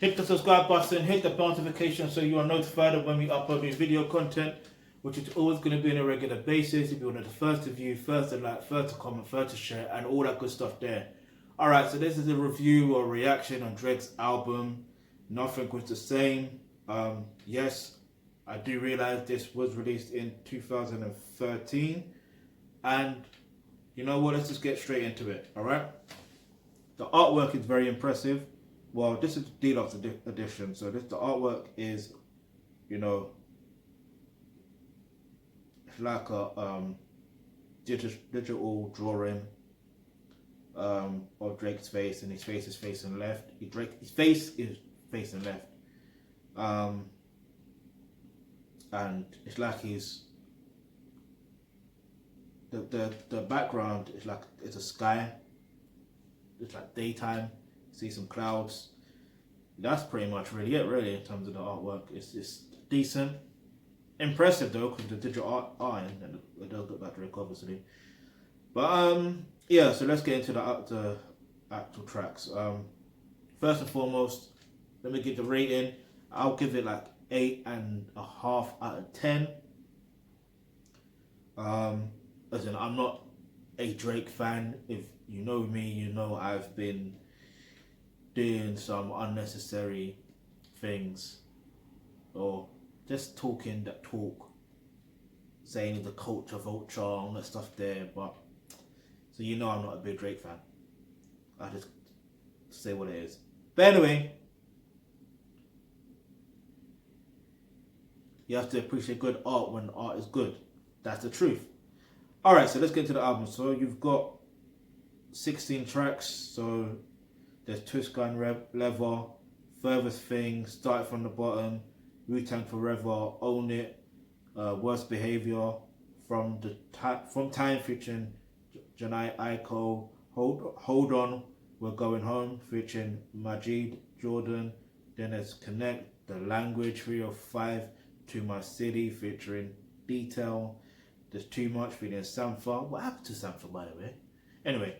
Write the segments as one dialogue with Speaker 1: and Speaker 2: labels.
Speaker 1: Hit the subscribe button, hit the notification so you are notified of when we upload new video content, which is always going to be on a regular basis. If you want the first to view, first to like, first to comment, first to share, and all that good stuff there. Alright, so this is a review or reaction on Drake's album, Nothing Was the Same. Yes, I do realize this was released in 2013. And you know what, let's just get straight into it, alright? The artwork is very impressive. Well, this is the deluxe edition, so the artwork is, you know, it's like a digital drawing of Drake's face, and his face is facing left. His face is facing left, and it's like he's the background is like it's a sky. It's like daytime. See some clouds. That's pretty much really it, really, in terms of the artwork. It's decent, impressive though, because the digital art and it does look like Drake, obviously. But yeah, so let's get into the actual tracks. First and foremost, let me give the rating. I'll give it like 8.5 out of 10. As in, I'm not a Drake fan. If you know me, you know I've been doing some unnecessary things, or just talking that talk, saying he's a culture vulture, all that stuff there. But so you know I'm not a big Drake fan. I just say what it is. But anyway, you have to appreciate good art when art is good. That's the truth. Alright, so let's get to the album. So you've got 16 tracks. So there's Twist Gun Leather, Furthest Thing, Started From the Bottom, Wu-Tang Forever, Own It, Worst Behavior, From Time featuring Jhené Aiko, Hold On, We're Going Home featuring Majid Jordan. Then there's Connect, The Language 305, To My City featuring Detail. There's Too Much featuring Sampha. What happened to Sampha, by the way? Anyway.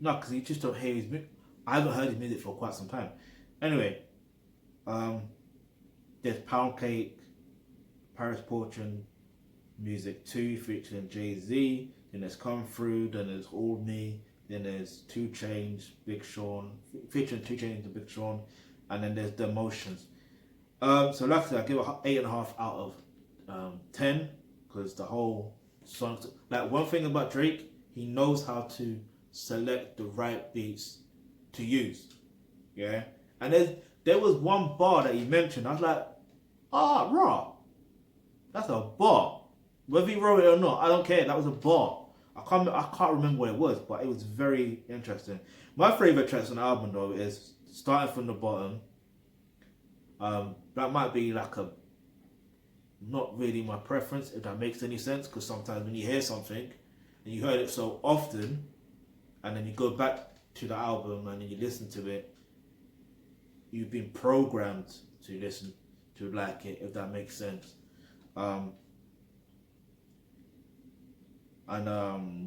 Speaker 1: No, because you just don't hear his music. I haven't heard his music for quite some time. Anyway, there's Pound Cake, Paris Fortune, Music 2 featuring Jay-Z. Then there's Come Through. Then there's All Me. Then there's 2 Chainz, Big Sean, featuring 2 Chainz and Big Sean. And then there's The Emotions. So like I said, I give it 8.5 out of 10, because the whole song. Like, one thing about Drake, he knows how to select the right beats to use. Yeah. And there was one bar that he mentioned. I was like, raw. That's a bar. Whether he wrote it or not, I don't care. That was a bar. I can't remember what it was, but it was very interesting. My favorite tracks on the album though is Starting From the Bottom. That might be like not really my preference, if that makes any sense, because sometimes when you hear something and you heard it so often, and then you go back to the album and then you listen to it, you've been programmed to listen to like it, if that makes sense. And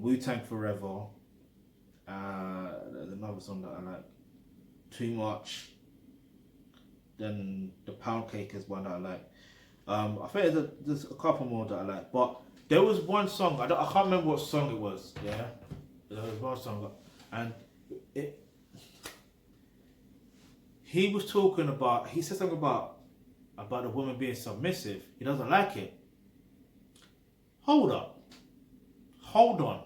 Speaker 1: Wu-Tang Forever, there's another song that I like, Too Much. Then the Pound Cake is one that I like. I think there's a couple more that I like, but there was one song, I can't remember what song it was. Yeah, there was one song, and he was talking about. He said something about the woman being submissive. He doesn't like it. Hold up, hold on.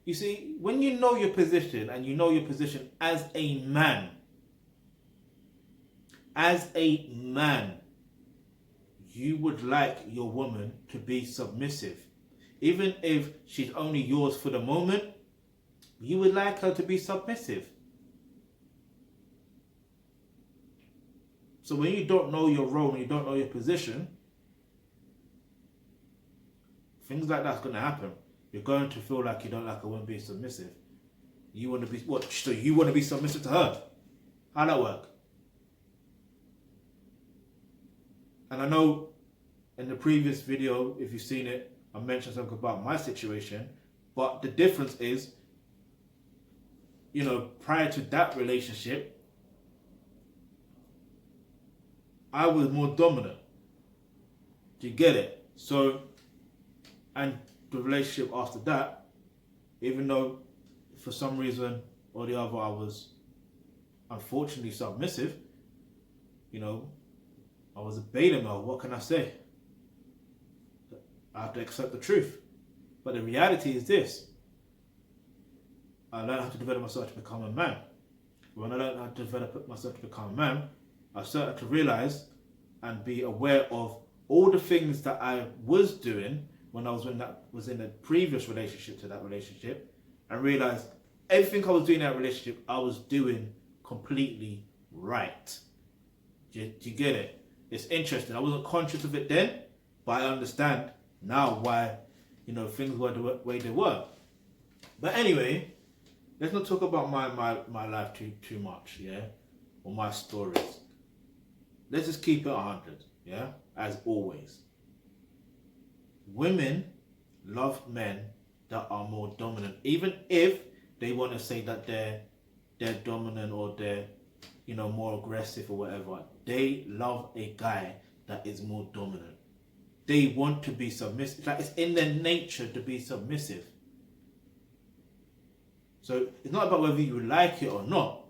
Speaker 1: You see, when you know your position, and you know your position as a man, you would like your woman to be submissive. Even if she's only yours for the moment, you would like her to be submissive. So when you don't know your role and you don't know your position, things like that's going to happen. You're going to feel like you don't like a woman being submissive. You want to be, what? So you want to be submissive to her? How'd that work? And I know in the previous video, if you've seen it, I mentioned something about my situation. But the difference is, prior to that relationship, I was more dominant. Do you get it? So, and the relationship after that, even though for some reason or the other I was unfortunately submissive, I was a beta male. What can I say? I have to accept the truth. But the reality is this. I learned how to develop myself to become a man. When I learned how to develop myself to become a man, I started to realize and be aware of all the things that I was doing when I was in a previous relationship to that relationship, and realized everything I was doing in that relationship, I was doing completely right. Do you get it? It's interesting. I wasn't conscious of it then, but I understand now why, things were the way they were. But anyway, let's not talk about my life too much, yeah? Or my stories. Let's just keep it 100, yeah? As always. Women love men that are more dominant, even if they want to say that they're dominant or they're, more aggressive or whatever. They love a guy that is more dominant. They want to be submissive. Like, it's in their nature to be submissive. So it's not about whether you like it or not.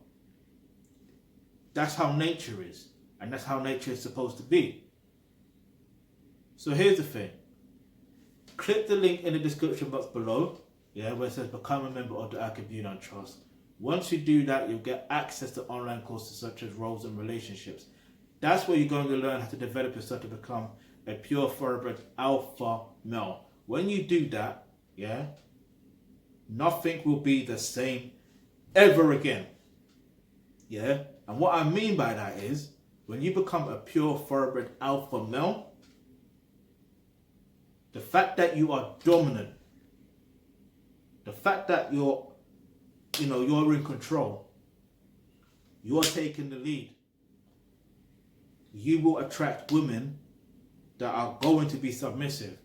Speaker 1: That's how nature is. And that's how nature is supposed to be. So here's the thing. Click the link in the description box below, where it says become a member of the Akabulan Trust. Once you do that, you'll get access to online courses such as roles and relationships. That's where you're going to learn how to develop yourself to become a pure thoroughbred alpha male. When you do that, nothing will be the same ever again. And what I mean by that is, when you become a pure thoroughbred alpha male, the fact that you are dominant, the fact that you're in control, you're taking the lead, you will attract women that are going to be submissive.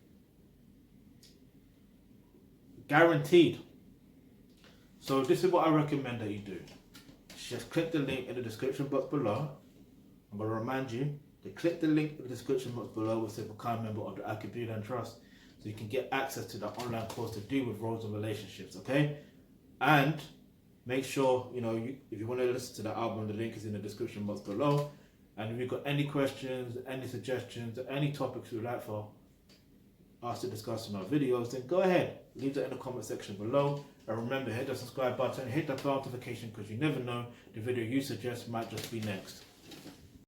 Speaker 1: Guaranteed. So this is what I recommend that you do. Just click the link in the description box below. I'm going to remind you to click the link in the description box below which says become a member of the Akabulan Trust, so you can get access to the online course to do with roles and relationships, okay? And make sure, if you want to listen to the album, the link is in the description box below. And if you've got any questions, any suggestions, any topics you'd like for us to discuss in our videos, then go ahead, leave that in the comment section below. And remember, hit the subscribe button, hit the bell notification, because you never know, the video you suggest might just be next.